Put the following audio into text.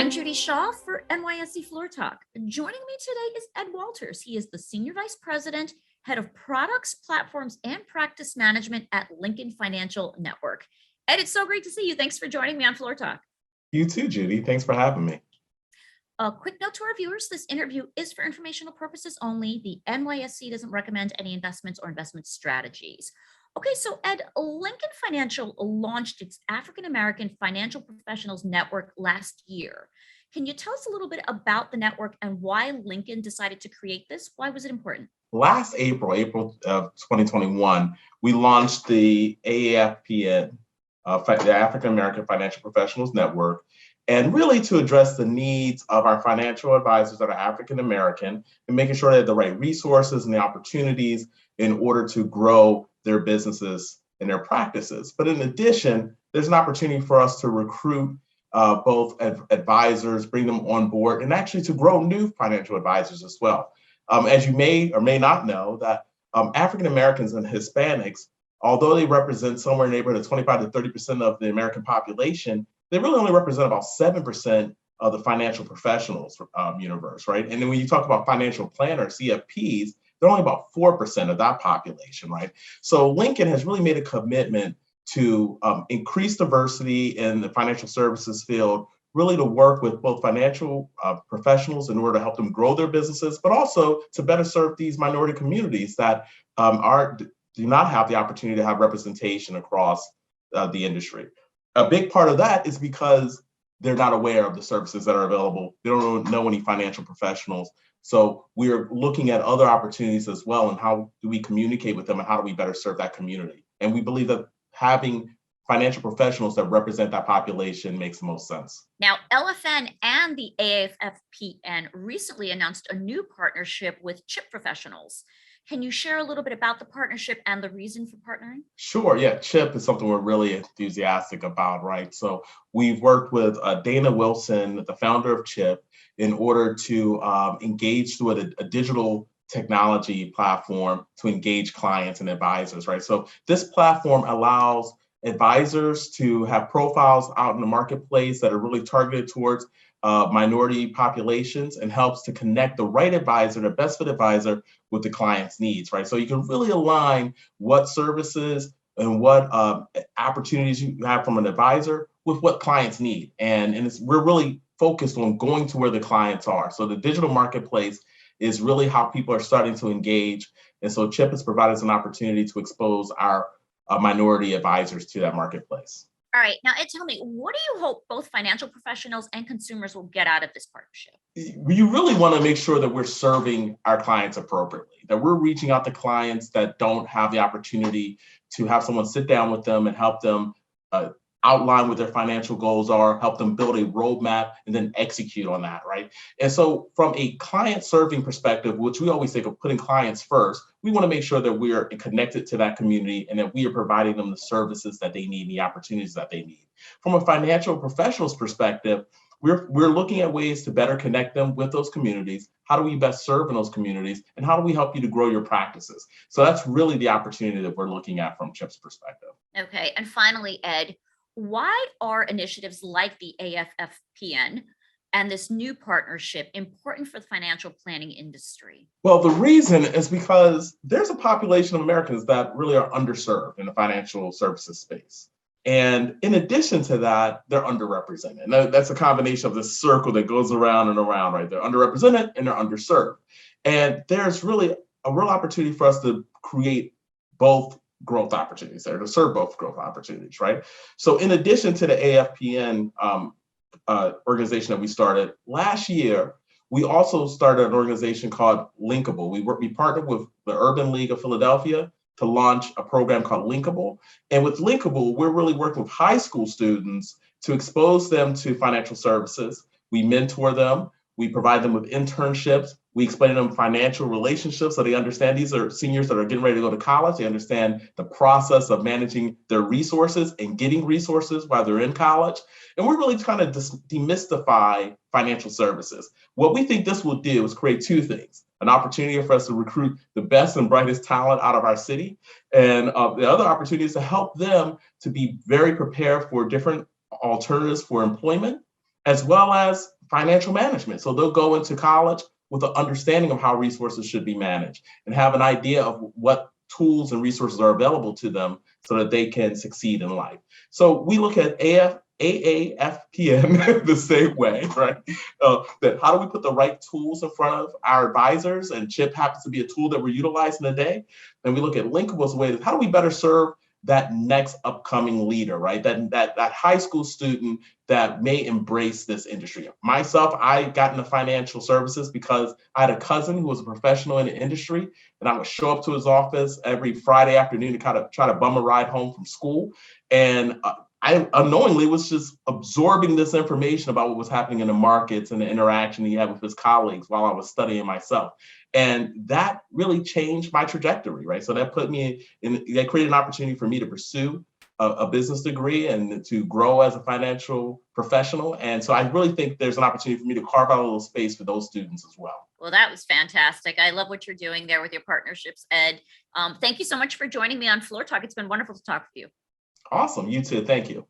I'm Judy Shaw for NYSE Floor Talk. Joining me today is Ed Walters. He is the Senior Vice President, Head of Products, Platforms, and Practice Management at Lincoln Financial Network. Ed, it's so great to see you. Thanks for joining me on Floor Talk. You too, Judy. Thanks for having me. A quick note to our viewers, this interview is for informational purposes only. The NYSE doesn't recommend any investments or investment strategies. Okay, so Ed, Lincoln Financial launched its African American Financial Professionals Network last year. Can you tell us a little bit about the network and why Lincoln decided to create this? Why was it important? Last April of 2021, we launched the AFP, the African American Financial Professionals Network, and really to address the needs of our financial advisors that are African American and making sure they have the right resources and the opportunities in order to grow their businesses and their practices. But in addition, there's an opportunity for us to recruit both advisors, bring them on board, and actually to grow new financial advisors as well. As you may or may not know, that African Americans and Hispanics, although they represent somewhere in the neighborhood of 25 to 30% of the American population, they really only represent about 7% of the financial professionals universe, right? And then when you talk about financial planners, CFPs, they're only about 4% of that population, right? So Lincoln has really made a commitment to increase diversity in the financial services field, really to work with both financial professionals in order to help them grow their businesses, but also to better serve these minority communities that do not have the opportunity to have representation across the industry. A big part of that is because they're not aware of the services that are available. They don't know any financial professionals. So we're looking at other opportunities as well, and how do we communicate with them and how do we better serve that community? And we believe that having financial professionals that represent that population makes the most sense. Now, LFN and the AFFPN recently announced a new partnership with CHIP professionals. Can you share a little bit about the partnership and the reason for partnering? Sure, yeah, CHIP is something we're really enthusiastic about, right? So we've worked with Dana Wilson, the founder of CHIP, in order to engage through a digital technology platform to engage clients and advisors, right? So this platform allows advisors to have profiles out in the marketplace that are really targeted towards minority populations and helps to connect the right advisor, the best fit advisor with the client's needs, right? So you can really align what services and what opportunities you have from an advisor with what clients need. And we're really focused on going to where the clients are. So the digital marketplace is really how people are starting to engage. And so CHIP has provided us an opportunity to expose our minority advisors to that marketplace. All right. Now, Ed, tell me, what do you hope both financial professionals and consumers will get out of this partnership? You really want to make sure that we're serving our clients appropriately, that we're reaching out to clients that don't have the opportunity to have someone sit down with them and help them outline what their financial goals are, help them build a roadmap, and then execute on that, right? And so from a client serving perspective, which we always think of putting clients first, we want to make sure that we are connected to that community and that we are providing them the services that they need, the opportunities that they need. From a financial professionals perspective, we're looking at ways to better connect them with those communities. How do we best serve in those communities? And how do we help you to grow your practices? So that's really the opportunity that we're looking at from CHIP's perspective. Okay. And finally, Ed, why are initiatives like the AFFPN and this new partnership important for the financial planning industry? Well, the reason is because there's a population of Americans that really are underserved in the financial services space. And in addition to that, they're underrepresented. Now, that's a combination of this circle that goes around and around, right? They're underrepresented and they're underserved. And there's really a real opportunity for us to create both growth opportunities there, to serve both growth opportunities, right? So in addition to the AFPN organization that we started last year, we also started an organization called Linkable. We partnered with the Urban League of Philadelphia to launch a program called Linkable. And with Linkable, we're really working with high school students to expose them to financial services. We mentor them. We provide them with internships. We explain to them financial relationships so they understand. These are seniors that are getting ready to go to college. They understand the process of managing their resources and getting resources while they're in college. And we're really trying to demystify financial services. What we think this will do is create two things: an opportunity for us to recruit the best and brightest talent out of our city, and the other opportunity is to help them to be very prepared for different alternatives for employment, as well as financial management. So they'll go into college with an understanding of how resources should be managed and have an idea of what tools and resources are available to them so that they can succeed in life. So we look at AAFPN the same way, right? That how do we put the right tools in front of our advisors? And CHIP happens to be a tool that we're utilizing today. And we look at Linkable as a way, how do we better serve that next upcoming leader, right? That high school student that may embrace this industry. Myself, I got into financial services because I had a cousin who was a professional in the industry, and I would show up to his office every Friday afternoon to kind of try to bum a ride home from school. And I unknowingly was just absorbing this information about what was happening in the markets and the interaction he had with his colleagues while I was studying myself. And that really changed my trajectory, right? So that put me that created an opportunity for me to pursue a business degree and to grow as a financial professional. And so I really think there's an opportunity for me to carve out a little space for those students as well. Well, that was fantastic. I love what you're doing there with your partnerships, Ed. Thank you so much for joining me on Floor Talk. It's been wonderful to talk with you. Awesome. You too. Thank you.